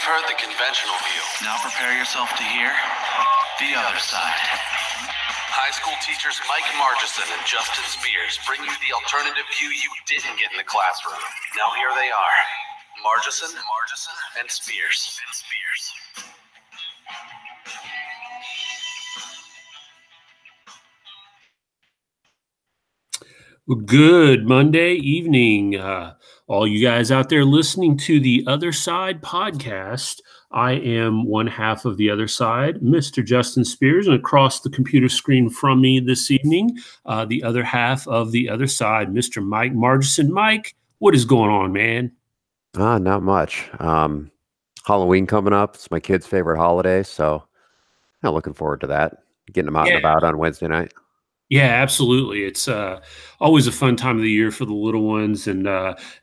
heard the conventional view. Now prepare yourself to hear the other side. High school teachers Mike Margison and Justin Spears bring you the alternative view you didn't get in the classroom. Now here they are, Margison and Spears. Well, good Monday evening, all you guys out there listening to the Other Side podcast. I am one half of the Other Side, Mr. Justin Spears, and across the computer screen from me this evening, the other half of the Other Side, Mr. Mike Margison. Mike, what is going on, man? Not much. Halloween coming up. It's my kid's favorite holiday, so I'm looking forward to that. Getting them out and about on Wednesday night. Yeah, absolutely. It's always a fun time of the year for the little ones. And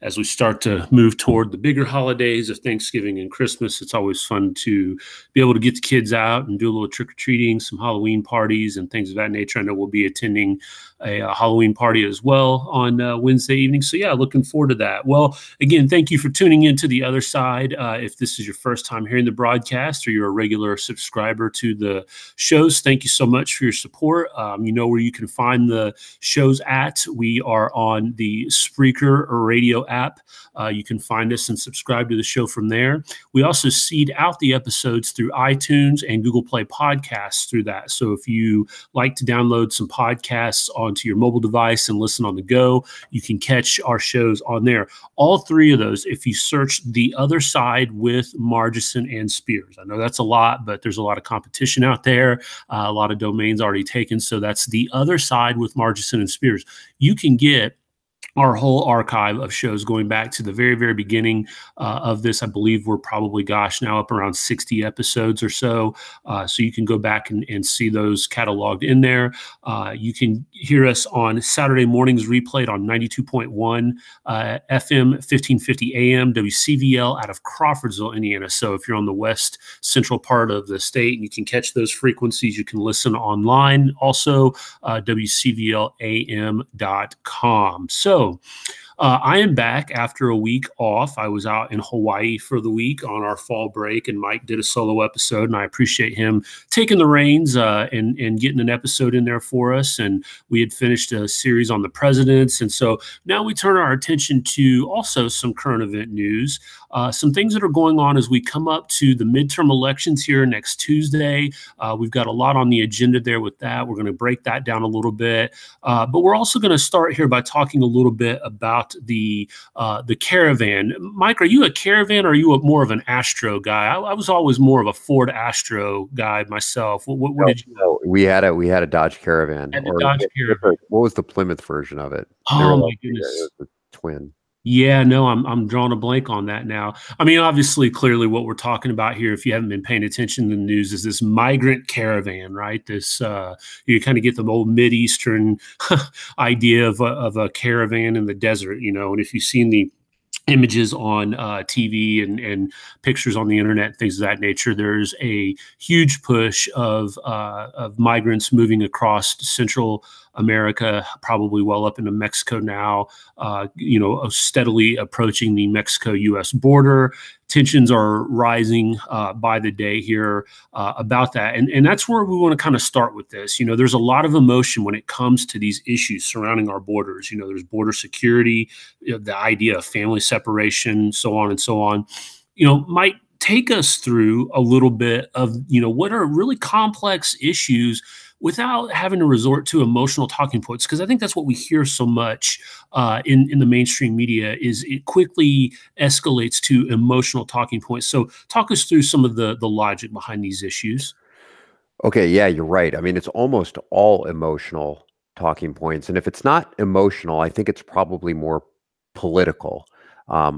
as we start to move toward the bigger holidays of Thanksgiving and Christmas, it's always fun to be able to get the kids out and do a little trick-or-treating, some Halloween parties and things of that nature. I know we'll be attending a Halloween party as well on Wednesday evening. So yeah, looking forward to that. Well, again, thank you for tuning in to the Other Side. If this is your first time hearing the broadcast or you're a regular subscriber to the shows, thank you so much for your support. You know where you can find the shows at. We are on the Spreaker radio app. You can find us and subscribe to the show from there. We also seed out the episodes through iTunes and Google Play Podcasts through that. So if you like to download some podcasts onto your mobile device and listen on the go, you can catch our shows on there. All three of those, if you search The Other Side with Margison and Spears. I know that's a lot, but there's a lot of competition out there. A lot of domains already taken. So that's The Other Side with Margison and Spears. You can get our whole archive of shows going back to the very, very beginning of this. I believe we're probably, now up around 60 episodes or so. So you can go back and see those cataloged in there. You can hear us on Saturday mornings replayed on 92.1 FM, 1550 AM, WCVL out of Crawfordsville, Indiana. So if you're on the west central part of the state and you can catch those frequencies, you can listen online. Also, WCVLAM.com. So I am back after a week off. I was out in Hawaii for the week on our fall break, and Mike did a solo episode, and I appreciate him taking the reins and getting an episode in there for us. And we had finished a series on the presidents, and so now we turn our attention to also some current event news, some things that are going on as we come up to the midterm elections here next Tuesday. We've got a lot on the agenda there with that. We're going to break that down a little bit, but we're also going to start here by talking a little bit about the Caravan. Mike, are you a Caravan or are you more of an Astro guy? I was always more of a Ford Astro guy myself. What did you know? We had a Dodge Caravan. Caravan. What was the Plymouth version of it? Oh my goodness. It was a twin. Yeah, no, I'm drawing a blank on that now. I mean, obviously, clearly what we're talking about here, if you haven't been paying attention to the news, is this migrant caravan, right? This, you kind of get the old Mideastern idea of a caravan in the desert, and if you've seen the images on TV and pictures on the internet, things of that nature, there's a huge push of migrants moving across Central America, probably well up into Mexico now, steadily approaching the Mexico-U.S. border. Tensions are rising by the day here about that. And that's where we want to kind of start with this. There's a lot of emotion when it comes to these issues surrounding our borders. There's border security, the idea of family separation, so on and so on. Might take us through a little bit of, what are really complex issues without having to resort to emotional talking points, because I think that's what we hear so much in the mainstream media is it quickly escalates to emotional talking points. So talk us through some of the logic behind these issues. Okay, yeah, you're right. I mean, it's almost all emotional talking points. And if it's not emotional, I think it's probably more political. I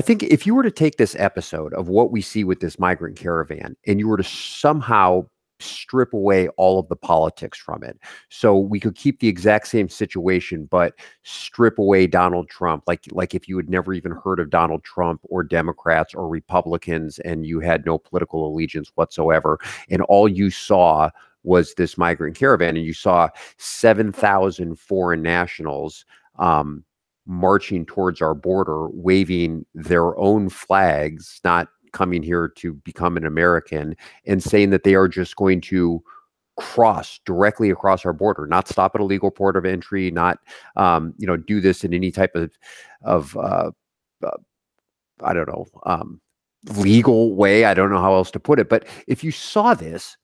think if you were to take this episode of what we see with this migrant caravan and you were to somehow strip away all of the politics from it. So we could keep the exact same situation, but strip away Donald Trump. Like if you had never even heard of Donald Trump or Democrats or Republicans and you had no political allegiance whatsoever, and all you saw was this migrant caravan, and you saw 7,000 foreign nationals marching towards our border, waving their own flags, not coming here to become an American and saying that they are just going to cross directly across our border, not stop at a legal port of entry, not do this in any type of uh, I don't know, legal way. I don't know how else to put it. But if you saw this,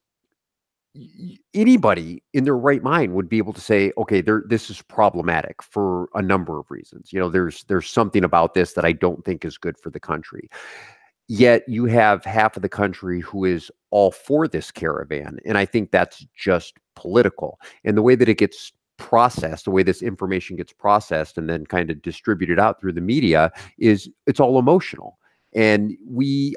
anybody in their right mind would be able to say, okay, this is problematic for a number of reasons. There's something about this that I don't think is good for the country. Yet you have half of the country who is all for this caravan. And I think that's just political. And the way that it gets processed, the way this information gets processed and then kind of distributed out through the media is it's all emotional. And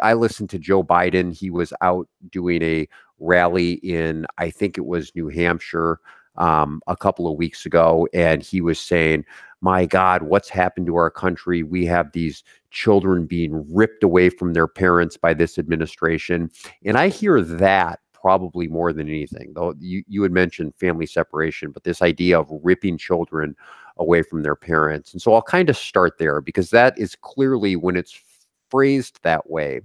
I listened to Joe Biden. He was out doing a rally in, I think it was New Hampshire, a couple of weeks ago. And he was saying, my God, what's happened to our country? We have these children being ripped away from their parents by this administration. And I hear that probably more than anything, though you had mentioned family separation, but this idea of ripping children away from their parents. And so I'll kind of start there because that is clearly, when it's phrased that way,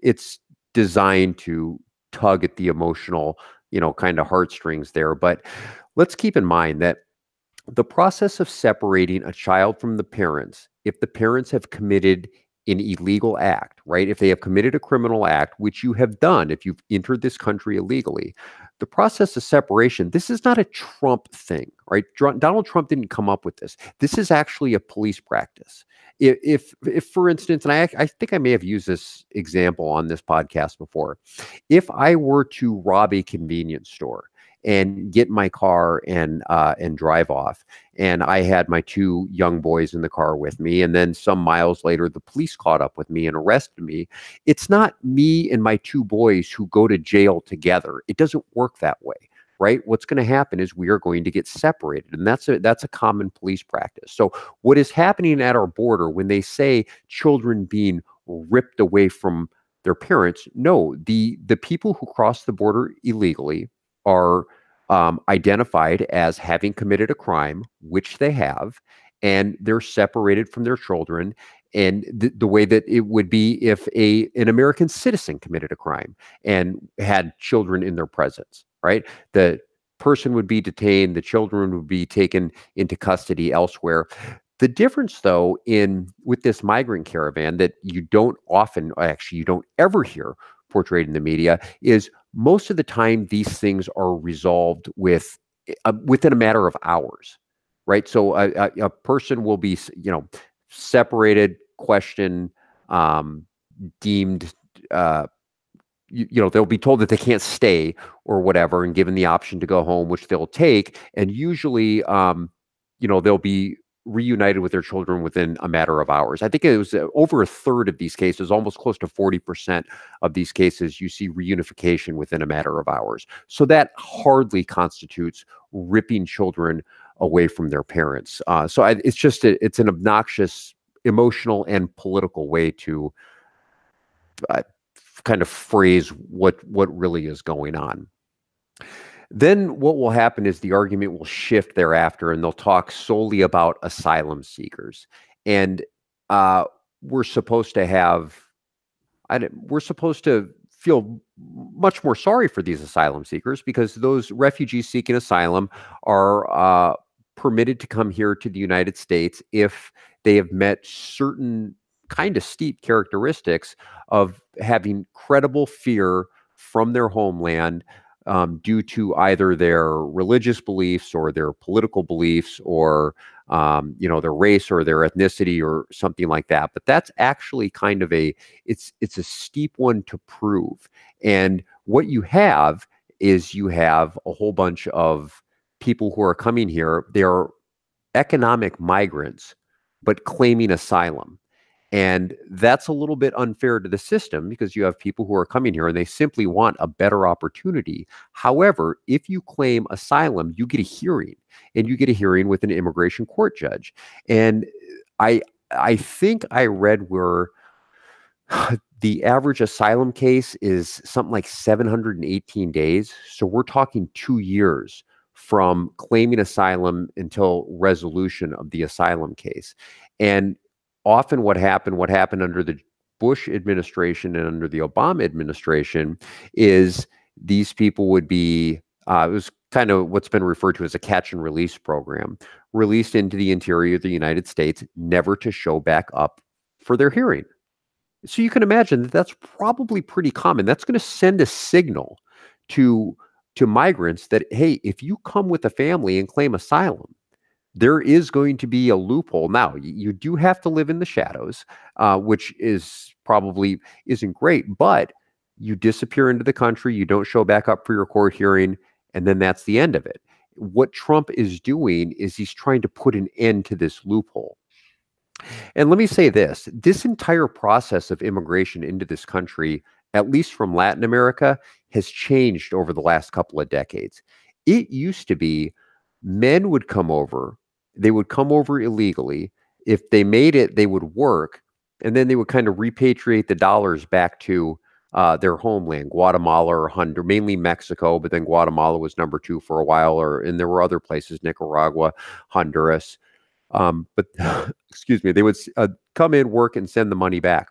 it's designed to tug at the emotional, kind of heartstrings there. But let's keep in mind that the process of separating a child from the parents, if the parents have committed an illegal act, right? If they have committed a criminal act, which you have done if you've entered this country illegally, the process of separation, this is not a Trump thing, right? Donald Trump didn't come up with this. This is actually a police practice. If for instance, and I think I may have used this example on this podcast before, if I were to rob a convenience store and get in my car and drive off, and I had my two young boys in the car with me, and then some miles later, the police caught up with me and arrested me. It's not me and my two boys who go to jail together. It doesn't work that way, right? What's going to happen is we are going to get separated, and that's a common police practice. So what is happening at our border when they say children being ripped away from their parents? No, the people who cross the border illegally are identified as having committed a crime, which they have, and they're separated from their children. And the way that it would be if an American citizen committed a crime and had children in their presence, right? The person would be detained, the children would be taken into custody elsewhere. The difference, though, with this migrant caravan that you don't ever hear portrayed in the media is most of the time these things are resolved within a matter of hours, right? So a person will be, separated, questioned, deemed, they'll be told that they can't stay or whatever, and given the option to go home, which they'll take, and usually, they'll be reunited with their children within a matter of hours. I think it was over a third of these cases, almost close to 40% of these cases, you see reunification within a matter of hours. So that hardly constitutes ripping children away from their parents. It's an obnoxious, emotional, and political way to kind of phrase what really is going on. Then what will happen is the argument will shift thereafter, and they'll talk solely about asylum seekers. And we're supposed to feel much more sorry for these asylum seekers because those refugees seeking asylum are permitted to come here to the United States if they have met certain kind of steep characteristics of having credible fear from their homeland, due to either their religious beliefs or their political beliefs or their race or their ethnicity or something like that. But that's actually kind of it's a steep one to prove. And what you have is a whole bunch of people who are coming here. They're economic migrants, but claiming asylum. And that's a little bit unfair to the system because you have people who are coming here and they simply want a better opportunity. However, if you claim asylum, you get a hearing, and you get a hearing with an immigration court judge. And I think I read where the average asylum case is something like 718 days. So we're talking 2 years from claiming asylum until resolution of the asylum case. And often what happened under the Bush administration and under the Obama administration is these people would be, it was kind of what's been referred to as a catch and release program, released into the interior of the United States, never to show back up for their hearing. So you can imagine that that's probably pretty common. That's going to send a signal to migrants that, hey, if you come with a family and claim asylum, there is going to be a loophole. Now, you do have to live in the shadows, which is probably isn't great, but you disappear into the country, you don't show back up for your court hearing, and then that's the end of it. What Trump is doing is he's trying to put an end to this loophole. And let me say this entire process of immigration into this country, at least from Latin America, has changed over the last couple of decades. It used to be men would come over, they would come over illegally. If they made it, they would work, and then they would kind of repatriate the dollars back to their homeland, Guatemala or Honduras, mainly Mexico, but then Guatemala was number 2 for a while, and there were other places, Nicaragua, Honduras. But excuse me, they would come in, work, and send the money back.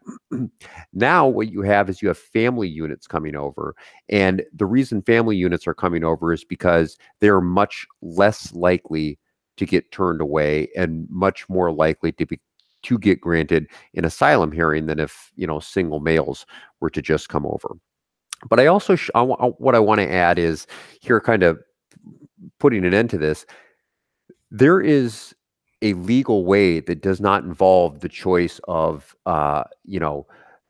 Now what you have is you have family units coming over. And the reason family units are coming over is because they're much less likely to get turned away and much more likely to get granted an asylum hearing than if, single males were to just come over. But I also, what I want to add is here, kind of putting an end to this, there is a legal way that does not involve the choice of,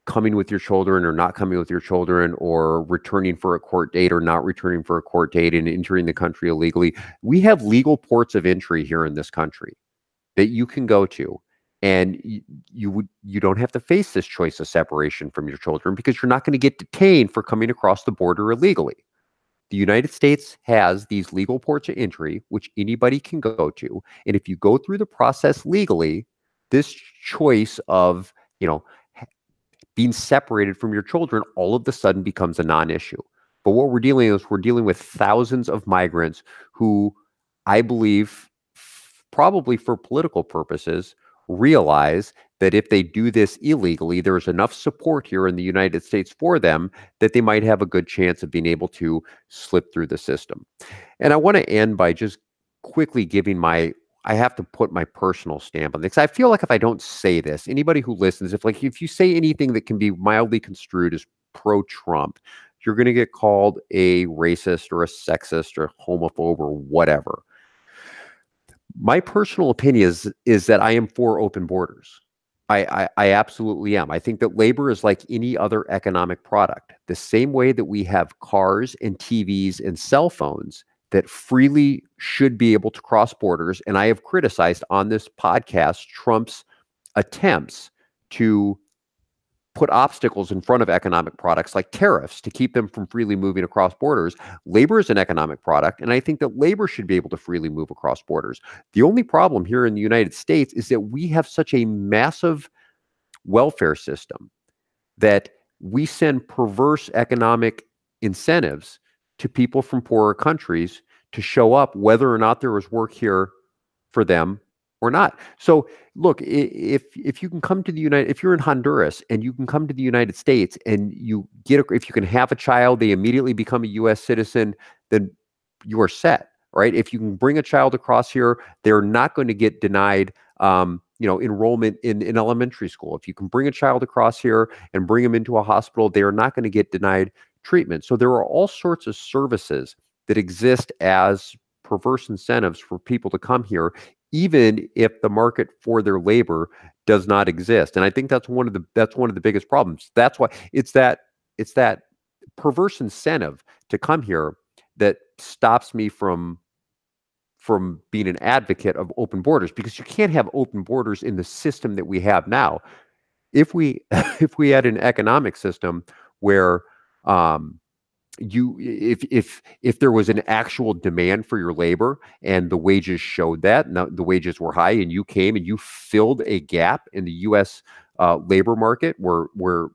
coming with your children or not coming with your children, or returning for a court date or not returning for a court date and entering the country illegally. We have legal ports of entry here in this country that you can go to, and you don't have to face this choice of separation from your children because you're not going to get detained for coming across the border illegally. The United States has these legal ports of entry, which anybody can go to. And if you go through the process legally, this choice of, being separated from your children all of a sudden becomes a non-issue. But what we're dealing with thousands of migrants who, I believe, probably for political purposes, realize that if they do this illegally, there's enough support here in the United States for them that they might have a good chance of being able to slip through the system. And I want to end by just quickly giving I have to put my personal stamp on this. I feel like if I don't say this, anybody who listens, if you say anything that can be mildly construed as pro-Trump, you're going to get called a racist or a sexist or homophobe or whatever. My personal opinion is that I am for open borders. I absolutely am. I think that labor is like any other economic product. The same way that we have cars and TVs and cell phones that freely should be able to cross borders. And I have criticized on this podcast Trump's attempts to put obstacles in front of economic products like tariffs to keep them from freely moving across borders. Labor is an economic product, and I think that labor should be able to freely move across borders. The only problem here in the United States is that we have such a massive welfare system that we send perverse economic incentives to people from poorer countries to show up whether or not there is work here for them or not. So look, if you can come to the if you're in Honduras and you can come to the United States and if you can have a child, they immediately become a U.S. citizen, then you are set, right? If you can bring a child across here, they're not going to get denied, enrollment in elementary school. If you can bring a child across here and bring them into a hospital, they are not going to get denied treatment. So there are all sorts of services that exist as perverse incentives for people to come here, even if the market for their labor does not exist. And I think that's one of the biggest problems. That's why it's that perverse incentive to come here that stops me from being an advocate of open borders, because you can't have open borders in the system that we have now. If we had an economic system where if there was an actual demand for your labor and the wages showed that, and the wages were high, and you came and you filled a gap in the U.S. Labor market where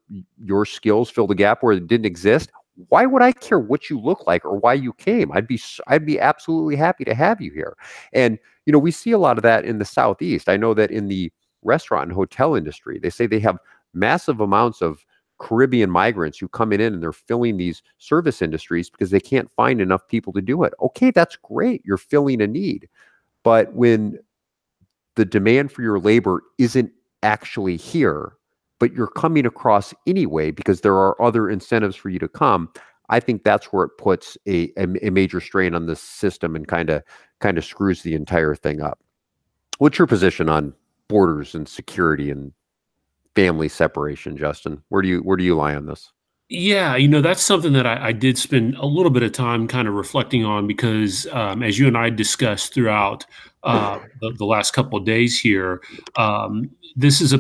your skills filled a gap where it didn't exist, why would I care what you look like or why you came? I'd be absolutely happy to have you here. And we see a lot of that in the Southeast. I know that in the restaurant and hotel industry, they say they have massive amounts of Caribbean migrants who come in and they're filling these service industries because they can't find enough people to do it. Okay, that's great. You're filling a need. But when the demand for your labor isn't actually here, but you're coming across anyway because there are other incentives for you to come, I think that's where it puts a major strain on the system and kind of screws the entire thing up. What's your position on borders and security and family separation, Justin? Where do you lie on this? Yeah, that's something that I did spend a little bit of time kind of reflecting on because, as you and I discussed throughout the last couple of days here, this is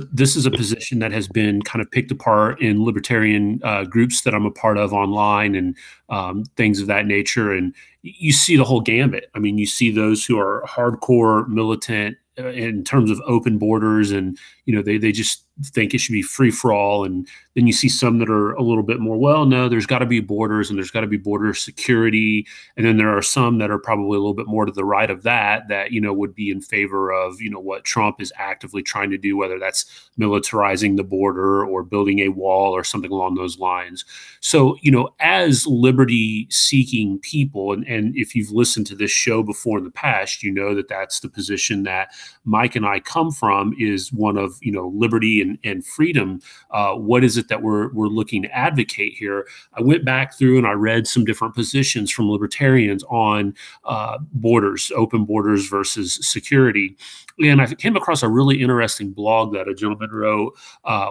a position that has been kind of picked apart in libertarian groups that I'm a part of online and things of that nature. And you see the whole gambit. I mean, you see those who are hardcore militant in terms of open borders, and they just think it should be free for all. And then you see some that are a little bit more, well, no, there's got to be borders and there's got to be border security. And then there are some that are probably a little bit more to the right of that would be in favor of what Trump is actively trying to do, whether that's militarizing the border or building a wall or something along those lines. So as liberty seeking people, and if you've listened to this show before in the past, that that's the position that Mike and I come from, is one of liberty and freedom. What is it that we're looking to advocate here? I went back through and I read some different positions from libertarians on borders, open borders versus security. And I came across a really interesting blog that a gentleman wrote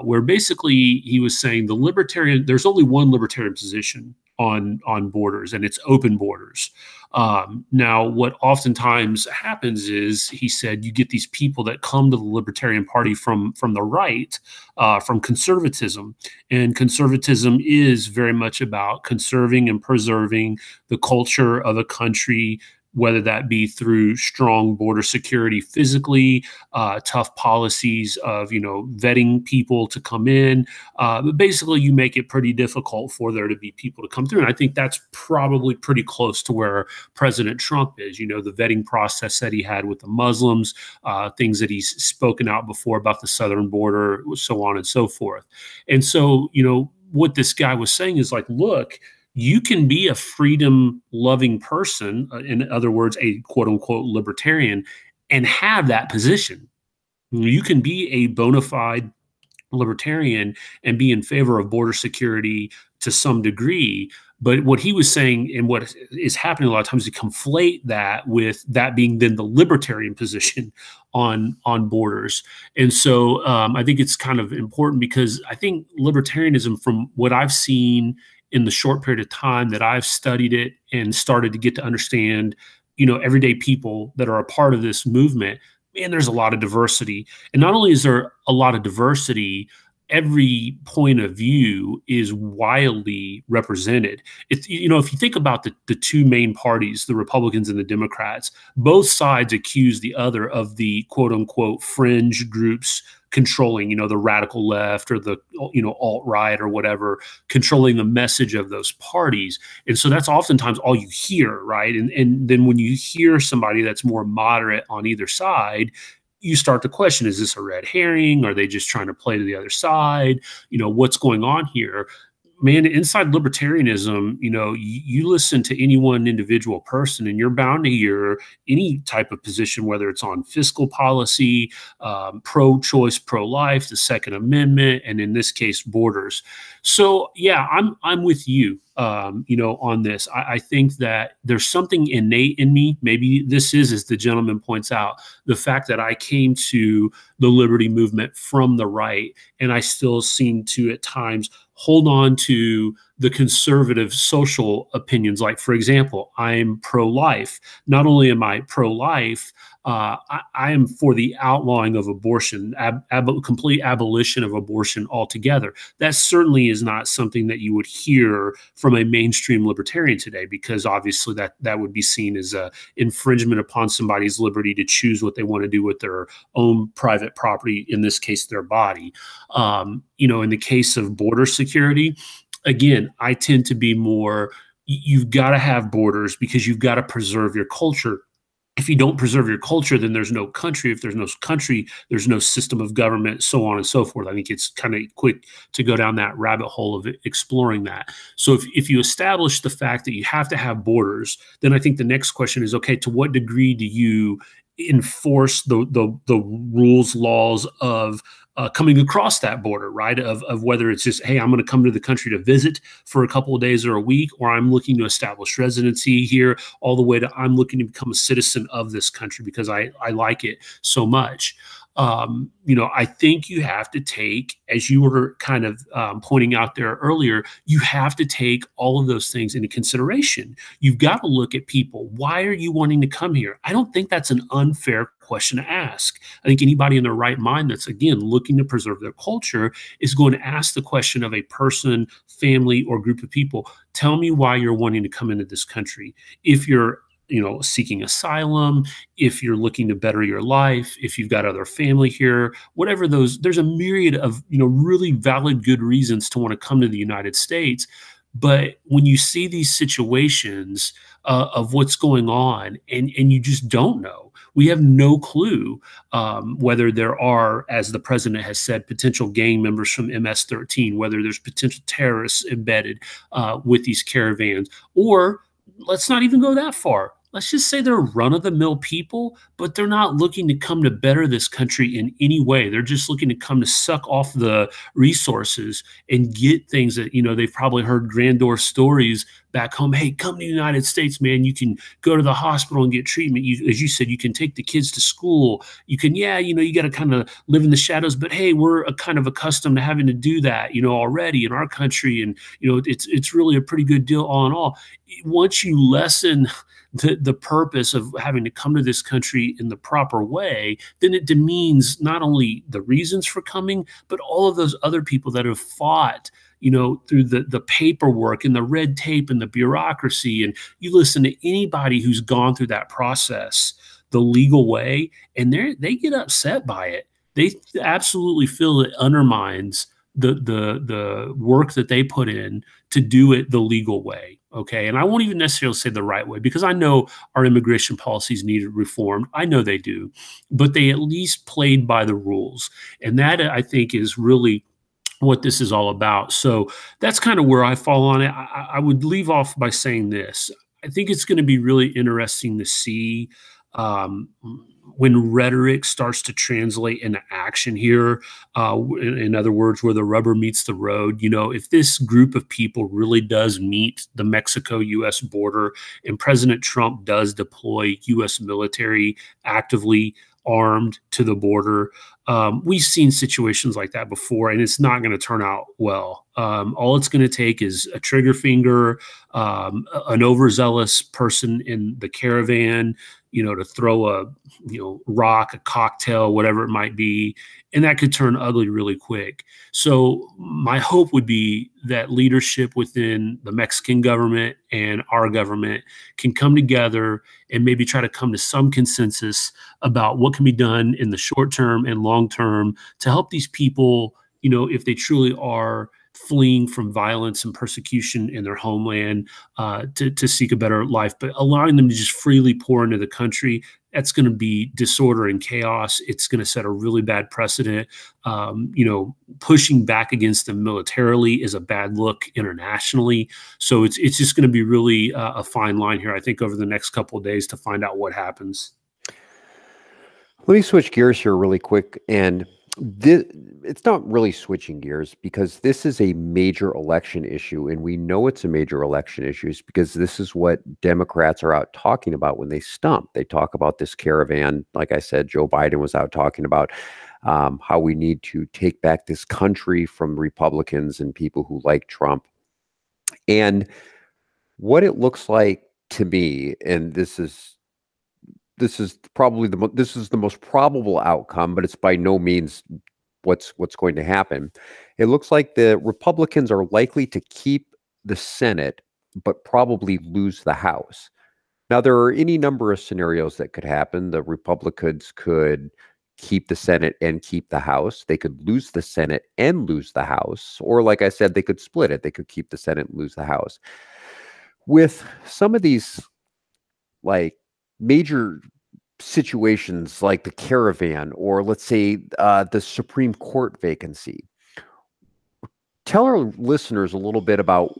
where basically he was saying there's only one libertarian position on borders, and it's open borders. Now, what oftentimes happens is, he said, you get these people that come to the Libertarian Party from the right, from conservatism. And conservatism is very much about conserving and preserving the culture of a country, whether that be through strong border security physically, tough policies of, vetting people to come in. But basically, you make it pretty difficult for there to be people to come through. And I think that's probably pretty close to where President Trump is. The vetting process that he had with the Muslims, things that he's spoken out before about the southern border, so on and so forth. And so, what this guy was saying is like, look, you can be a freedom-loving person, in other words, a quote-unquote libertarian, and have that position. You can be a bona fide libertarian and be in favor of border security to some degree. But what he was saying, and what is happening a lot of times, is conflate that with that being then the libertarian position on borders. And so I think it's kind of important, because I think libertarianism, from what I've seen in the short period of time that I've studied it and started to get to understand, everyday people that are a part of this movement, man, there's a lot of diversity. And not only is there a lot of diversity, every point of view is wildly represented. It's, if you think about the two main parties, the Republicans and the Democrats, both sides accuse the other of the quote unquote fringe groups controlling, the radical left or the, alt-right or whatever, controlling the message of those parties. And so that's oftentimes all you hear, right? And then when you hear somebody that's more moderate on either side, you start to question, is this a red herring? Are they just trying to play to the other side? What's going on here? Man, inside libertarianism, you listen to any one individual person and you're bound to hear any type of position, whether it's on fiscal policy, pro-choice, pro-life, the Second Amendment, and in this case, borders. So yeah, I'm with you, on this. I think that there's something innate in me. Maybe this is, as the gentleman points out, the fact that I came to the liberty movement from the right, and I still seem to at times hold on to the conservative social opinions. Like, for example, I'm pro-life. Not only am I pro-life, I am for the outlawing of abortion, complete abolition of abortion altogether. That certainly is not something that you would hear from a mainstream libertarian today, because obviously that would be seen as a infringement upon somebody's liberty to choose what they want to do with their own private property, in this case, their body. In the case of border security, again, I tend to be more, you've got to have borders because you've got to preserve your culture. if you don't preserve your culture, then there's no country. If there's no country, there's no system of government, so on and so forth. I think it's kind of quick to go down that rabbit hole of exploring that. So if you establish the fact that you have to have borders, then I think the next question is, okay, to what degree do you enforce the rules, laws of coming across that border, right? Of whether it's just, hey, I'm going to come to the country to visit for a couple of days or a week, or I'm looking to establish residency here, all the way to I'm looking to become a citizen of this country because I like it so much. I think you have to take, as you were kind of pointing out there earlier, you have to take all of those things into consideration. You've got to look at people. Why are you wanting to come here? I don't think that's an unfair question to ask. I think anybody in their right mind that's, again, looking to preserve their culture is going to ask the question of a person, family, or group of people. Tell me why you're wanting to come into this country. If you're seeking asylum, if you're looking to better your life, if you've got other family here, whatever there's a myriad of, really valid, good reasons to want to come to the United States. But when you see these situations of what's going on and you just don't know, we have no clue whether there are, as the president has said, potential gang members from MS-13, whether there's potential terrorists embedded with these caravans, or let's not even go that far. Let's just say they're run-of-the-mill people, but they're not looking to come to better this country in any way. They're just looking to come to suck off the resources and get things that, they've probably heard grandeur stories back home. Hey, come to the United States, man. You can go to the hospital and get treatment. As you said, you can take the kids to school. You can, you got to kind of live in the shadows, but hey, we're kind of accustomed to having to do that, already in our country. And, it's really a pretty good deal all in all. Once you lessen the purpose of having to come to this country in the proper way, then it demeans not only the reasons for coming, but all of those other people that have fought, through the paperwork and the red tape and the bureaucracy. And you listen to anybody who's gone through that process the legal way, and they get upset by it. They absolutely feel it undermines the work that they put in to do it the legal way. Okay. And I won't even necessarily say the right way, because I know our immigration policies need reformed. I know they do, but they at least played by the rules. And that, I think, is really what this is all about. So that's kind of where I fall on it. I would leave off by saying this. I think it's going to be really interesting to see when rhetoric starts to translate into action here. In other words, where the rubber meets the road. If this group of people really does meet the Mexico-U.S. border and President Trump does deploy U.S. military actively armed to the border, we've seen situations like that before, and it's not going to turn out well. All it's going to take is a trigger finger, an overzealous person in the caravan, to throw a, rock, a cocktail, whatever it might be, and that could turn ugly really quick. So my hope would be that leadership within the Mexican government and our government can come together and maybe try to come to some consensus about what can be done in the short term and long term to help these people, if they truly are fleeing from violence and persecution in their homeland, to seek a better life, but allowing them to just freely pour into the country. That's going to be disorder and chaos. It's going to set a really bad precedent. Pushing back against them militarily is a bad look internationally. So it's just going to be really a fine line here, I think, over the next couple of days to find out what happens. Let me switch gears here really quick. And it's not really switching gears, because this is a major election issue, and we know it's a major election issue because this is what Democrats are out talking about when they stump. They talk about this caravan. Like I said, Joe Biden was out talking about how we need to take back this country from Republicans and people who like Trump. And what it looks like to me, and this is probably the most probable outcome, but it's by no means what's going to happen. It looks like the Republicans are likely to keep the Senate, but probably lose the House. Now, there are any number of scenarios that could happen. The Republicans could keep the Senate and keep the House. They could lose the Senate and lose the House. Or, like I said, they could split it. They could keep the Senate and lose the House. With some of these, like, major situations like the Caravan, or let's say the Supreme Court vacancy. Tell our listeners a little bit about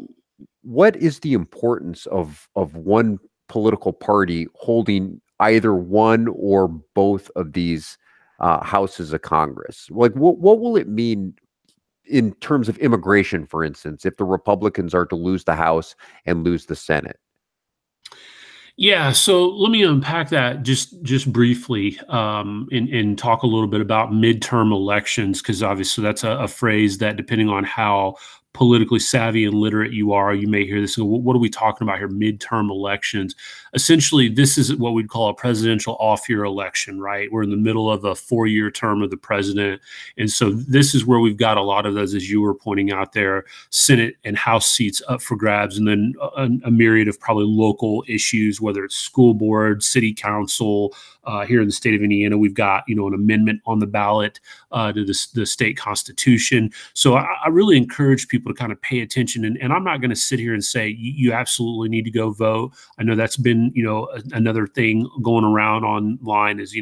what is the importance of one political party holding either one or both of these houses of Congress. Like, what will it mean in terms of immigration, for instance, if the Republicans are to lose the House and lose the Senate? Yeah, so let me unpack that just briefly, and talk a little bit about midterm elections, because obviously that's a phrase that, depending on how politically savvy and literate you are, you may hear this and go, what are we talking about here? Midterm elections. Essentially, this is what we'd call a presidential off-year election, right? We're in the middle of a 4-year term of the president. And so this is where we've got a lot of those, as you were pointing out there, Senate and House seats up for grabs, and then a myriad of probably local issues, whether it's school board, city council. Here in the state of Indiana, we've got, an amendment on the ballot to the state constitution. So I really encourage people to kind of pay attention. And I'm not going to sit here and say you absolutely need to go vote. I know that's been, another thing going around online is,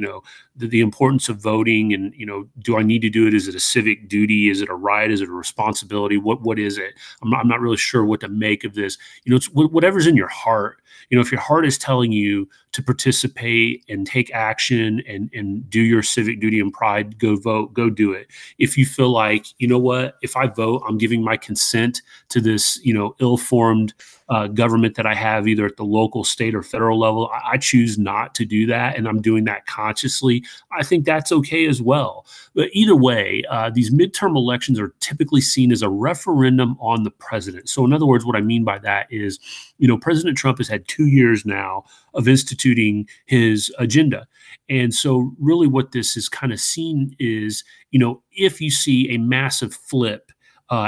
the importance of voting, and, do I need to do it? Is it a civic duty? Is it a right? Is it a responsibility? What is it? I'm not really sure what to make of this. It's whatever's in your heart. If your heart is telling you to participate and take action and do your civic duty and pride, go vote, go do it. If you feel like, if I vote, I'm giving my consent to this, ill-formed government that I have either at the local, state, or federal level, I choose not to do that, and I'm doing that consciously, I think that's okay as well. But either way, these midterm elections are typically seen as a referendum on the president. So in other words, what I mean by that is, President Trump has had 2 years now of instituting his agenda. And so really what this is kind of seen is, if you see a massive flip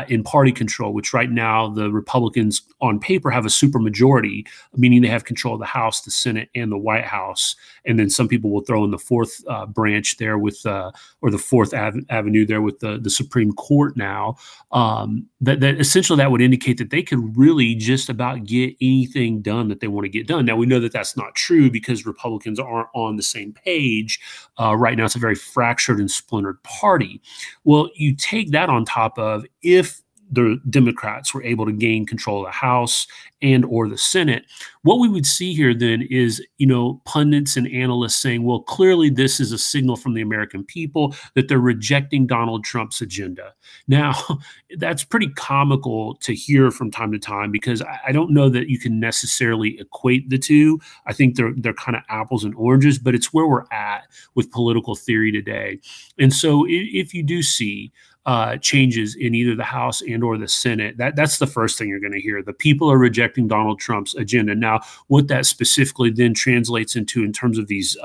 in party control, which right now the Republicans on paper have a supermajority, meaning they have control of the House, the Senate, and the White House. And then some people will throw in the fourth branch there with, or the fourth avenue there with the Supreme Court now. That essentially that would indicate that they could really just about get anything done that they want to get done. Now we know that that's not true because Republicans aren't on the same page. Right now it's a very fractured and splintered party. Well, you take that on top of, if the Democrats were able to gain control of the House and or the Senate, what we would see here then is, pundits and analysts saying, well, clearly this is a signal from the American people that they're rejecting Donald Trump's agenda. Now, that's pretty comical to hear from time to time, because I don't know that you can necessarily equate the two. I think they're kind of apples and oranges, but it's where we're at with political theory today. And so if you do see changes in either the House and or the Senate, that's the first thing you're going to hear. The people are rejecting Donald Trump's agenda. Now, what that specifically then translates into in terms of these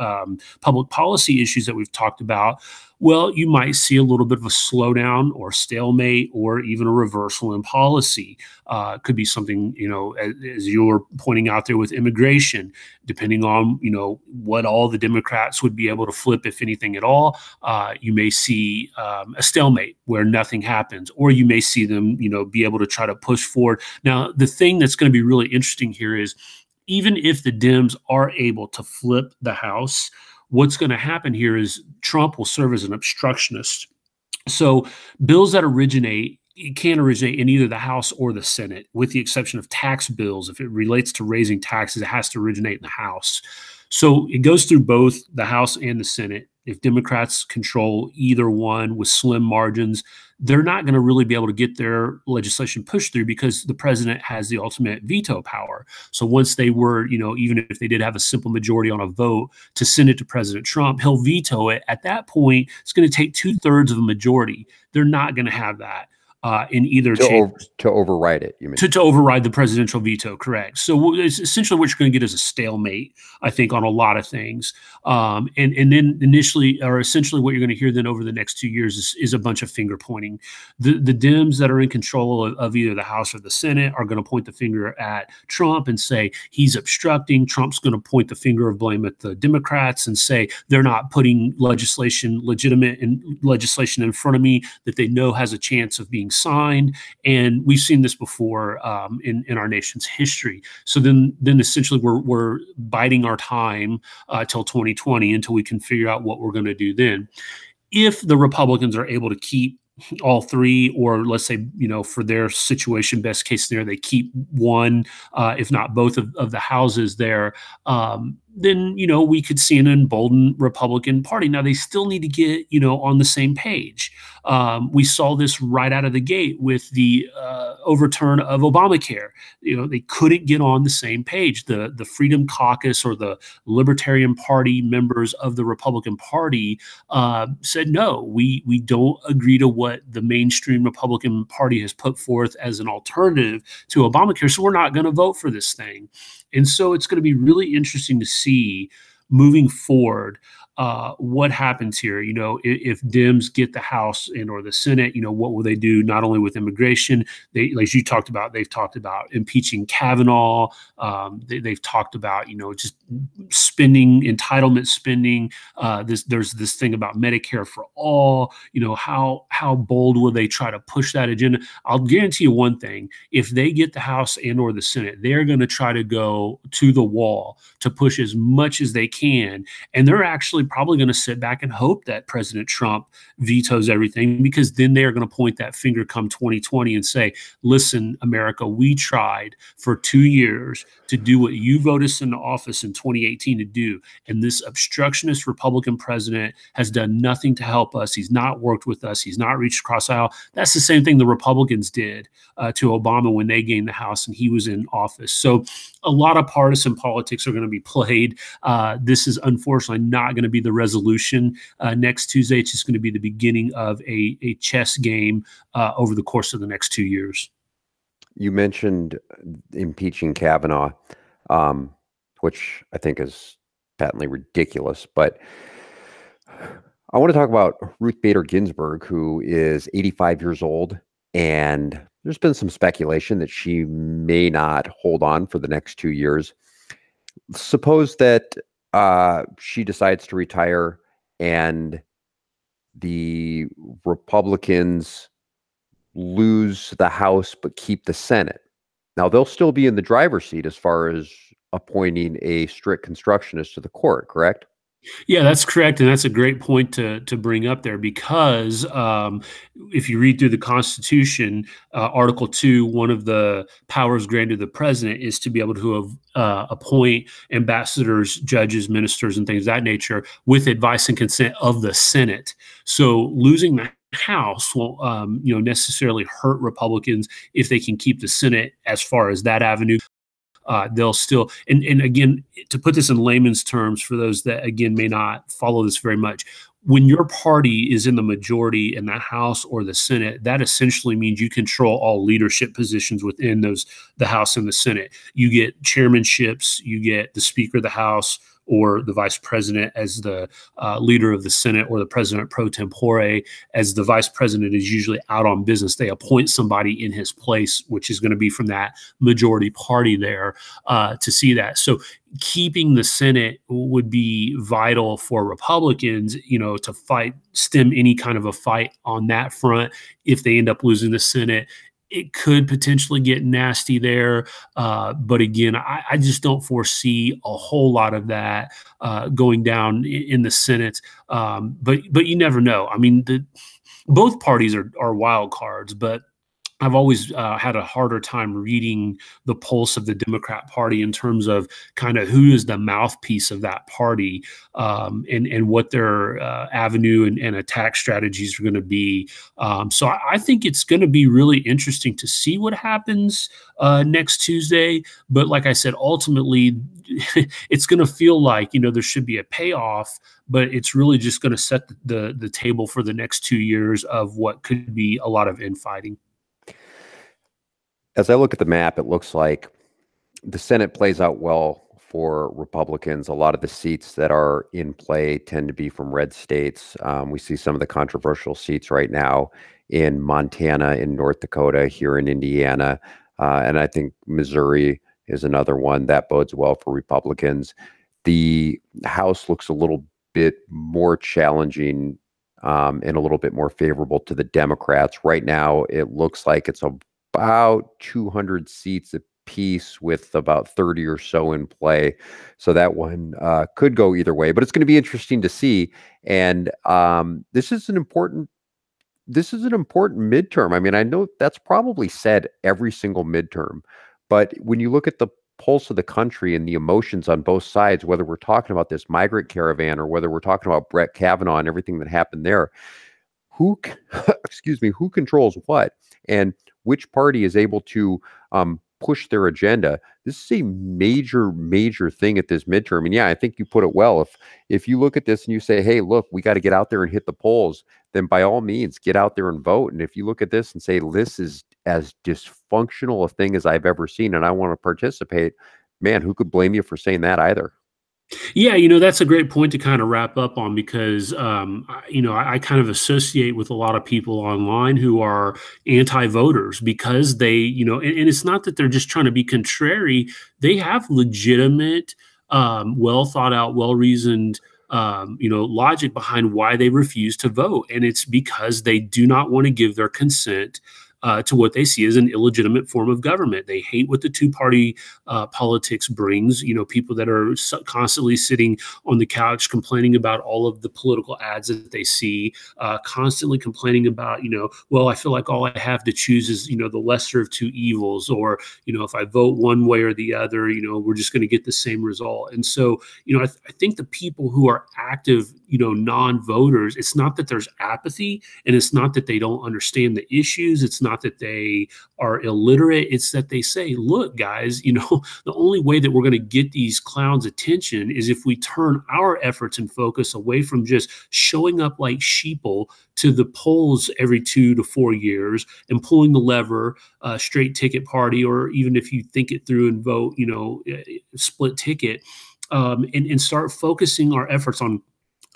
public policy issues that we've talked about, well, you might see a little bit of a slowdown or stalemate or even a reversal in policy. Could be something, as you were pointing out there with immigration, depending on, what all the Democrats would be able to flip, if anything at all. You may see a stalemate where nothing happens, or you may see them, be able to try to push forward. Now, the thing that's going to be really interesting here is, even if the Dems are able to flip the House, what's going to happen here is Trump will serve as an obstructionist. So bills that can't originate in either the House or the Senate, with the exception of tax bills. If it relates to raising taxes, it has to originate in the House. So it goes through both the House and the Senate. If Democrats control either one with slim margins, they're not going to really be able to get their legislation pushed through, because the president has the ultimate veto power. So once they were, even if they did have a simple majority on a vote to send it to President Trump, he'll veto it. At that point, it's going to take 2/3 of a majority. They're not going to have that in either chamber. To override it, you mean? To override the presidential veto, correct. So it's essentially what you're going to get is a stalemate, I think, on a lot of things. And then essentially what you're going to hear then over the next 2 years is a bunch of finger pointing. The Dems that are in control of either the House or the Senate are going to point the finger at Trump and say he's obstructing. Trump's going to point the finger of blame at the Democrats and say they're not putting legislation in front of me that they know has a chance of being signed, and we've seen this before in our nation's history. So then essentially we're biding our time till 2020 until we can figure out what we're going to do then. If the Republicans are able to keep all three, or let's say, for their situation, best case scenario, they keep one, if not both of the houses there, then, we could see an emboldened Republican Party. Now, they still need to get, on the same page. We saw this right out of the gate with the overturn of Obamacare. They couldn't get on the same page. The Freedom Caucus, or the Libertarian Party members of the Republican Party, said, no, we don't agree to what the mainstream Republican Party has put forth as an alternative to Obamacare, so we're not going to vote for this thing. And so it's going to be really interesting to see moving forward what happens here. If Dems get the House and or the Senate, what will they do not only with immigration? As you talked about, they've talked about impeaching Kavanaugh. They've talked about, just spending, entitlement spending. There's this thing about Medicare for all. How bold will they try to push that agenda? I'll guarantee you one thing: if they get the House and or the Senate, they're going to try to go to the wall to push as much as they can, and they're actually probably going to sit back and hope that President Trump vetoes everything, because then they're going to point that finger come 2020 and say, listen, America, we tried for 2 years to do what you voted us into office in 2018 to do. And this obstructionist Republican president has done nothing to help us. He's not worked with us. He's not reached across the aisle. That's the same thing the Republicans did to Obama when they gained the House and he was in office. So a lot of partisan politics are going to be played. This is unfortunately not going to be the resolution next Tuesday. It's just going to be the beginning of a chess game over the course of the next 2 years. You mentioned impeaching Kavanaugh, which I think is patently ridiculous. But I want to talk about Ruth Bader Ginsburg, who is 85 years old. And there's been some speculation that she may not hold on for the next 2 years. Suppose that she decides to retire and the Republicans lose the House but keep the Senate. Now, they'll still be in the driver's seat as far as appointing a strict constructionist to the court, correct? Yeah, that's correct. And that's a great point to bring up there, because if you read through the Constitution, Article 2, one of the powers granted to the president is to be able to appoint ambassadors, judges, ministers, and things of that nature with advice and consent of the Senate. So losing the House won't necessarily hurt Republicans if they can keep the Senate as far as that avenue. They'll still, and again, to put this in layman's terms for those that, again, may not follow this very much, when your party is in the majority in the House or the Senate, that essentially means you control all leadership positions within the House and the Senate. You get chairmanships, you get the Speaker of the House or the Vice President as the leader of the Senate, or the President pro tempore as the Vice President is usually out on business. They appoint somebody in his place, which is going to be from that majority party there to see that. So keeping the Senate would be vital for Republicans, to stem any kind of a fight on that front. If they end up losing the Senate, it could potentially get nasty there. But again, I just don't foresee a whole lot of that going down in the Senate. But you never know. I mean, both parties are wild cards, but I've always had a harder time reading the pulse of the Democrat Party in terms of kind of who is the mouthpiece of that party, and what their avenue and attack strategies are going to be. So I think it's going to be really interesting to see what happens next Tuesday. But like I said, ultimately, it's going to feel like, there should be a payoff, but it's really just going to set the table for the next 2 years of what could be a lot of infighting. As I look at the map, it looks like the Senate plays out well for Republicans. A lot of the seats that are in play tend to be from red states. We see some of the controversial seats right now in Montana, in North Dakota, here in Indiana, and I think Missouri is another one that bodes well for Republicans. The House looks a little bit more challenging and a little bit more favorable to the Democrats. Right now, it looks like it's about 200 seats apiece with about 30 or so in play. So that one could go either way, but it's going to be interesting to see. And this is an important midterm. I mean, I know that's probably said every single midterm, but when you look at the pulse of the country and the emotions on both sides, whether we're talking about this migrant caravan or whether we're talking about Brett Kavanaugh and everything that happened there, who, excuse me, who controls what, and which party is able to push their agenda. This is a major, major thing at this midterm. And yeah, I think you put it well. If you look at this and you say, hey, look, we got to get out there and hit the polls, then by all means, get out there and vote. And if you look at this and say, this is as dysfunctional a thing as I've ever seen, and I want to participate, man, who could blame you for saying that either? Yeah, that's a great point to kind of wrap up on because, I kind of associate with a lot of people online who are anti-voters because they, and it's not that they're just trying to be contrary. They have legitimate, well thought out, well reasoned, logic behind why they refuse to vote, and it's because they do not want to give their consent to what they see as an illegitimate form of government. They hate what the two-party politics brings. People that are constantly sitting on the couch complaining about all of the political ads that they see, constantly complaining about, well, I feel like all I have to choose is, the lesser of two evils, or, if I vote one way or the other, we're just going to get the same result. And so, I think the people who are active, non-voters, it's not that there's apathy, and it's not that they don't understand the issues. It's not that they are illiterate. It's that they say, look, guys, the only way that we're going to get these clowns' attention is if we turn our efforts and focus away from just showing up like sheeple to the polls every 2 to 4 years and pulling the lever, straight ticket party, or even if you think it through and vote, split ticket, and start focusing our efforts on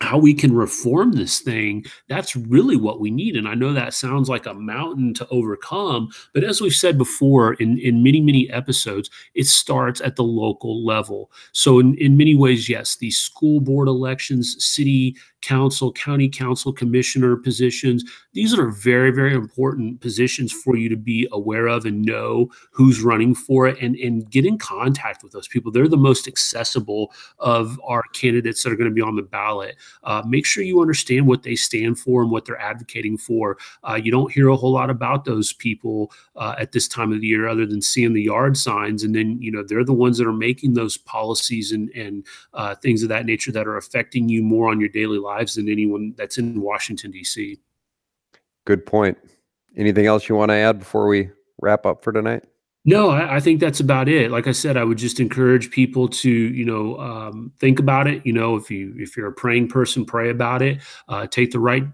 how we can reform this thing. That's really what we need. And I know that sounds like a mountain to overcome, but as we've said before in many, many episodes, it starts at the local level. So in many ways, yes, these school board elections, city council, county council, commissioner positions, these are very, very important positions for you to be aware of and know who's running for it, and get in contact with those people. They're the most accessible of our candidates that are going to be on the ballot. Make sure you understand what they stand for and what they're advocating for. You don't hear a whole lot about those people at this time of the year other than seeing the yard signs. And then, they're the ones that are making those policies and things of that nature that are affecting you more on your daily lives than anyone that's in Washington, D.C. Good point. Anything else you want to add before we wrap up for tonight? No, I think that's about it. Like I said, I would just encourage people to, think about it. If you're a praying person, pray about it. Take the right,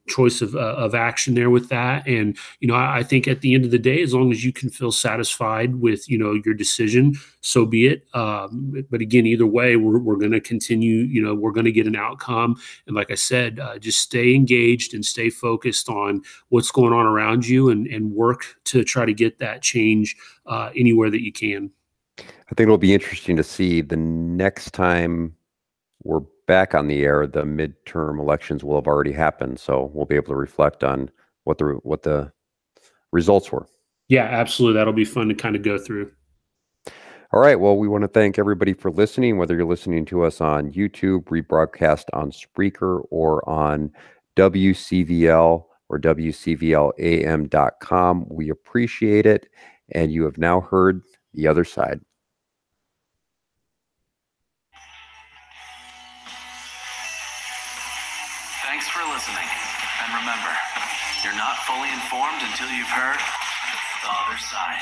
choice of action there with that. And I think at the end of the day, as long as you can feel satisfied with, your decision, so be it. But again, either way, we're going to continue. We're going to get an outcome. And like I said, just stay engaged and stay focused on what's going on around you, and work to try to get that change anywhere that you can. I think it'll be interesting to see the next time we're back on the air. The midterm elections will have already happened, so we'll be able to reflect on what the results were. Yeah, absolutely. That'll be fun to kind of go through. All right. Well, we want to thank everybody for listening, whether you're listening to us on YouTube, rebroadcast on Spreaker, or on WCVL or WCVLAM.com. We appreciate it. And you have now heard the other side. Thanks for listening. And remember, you're not fully informed until you've heard the other side.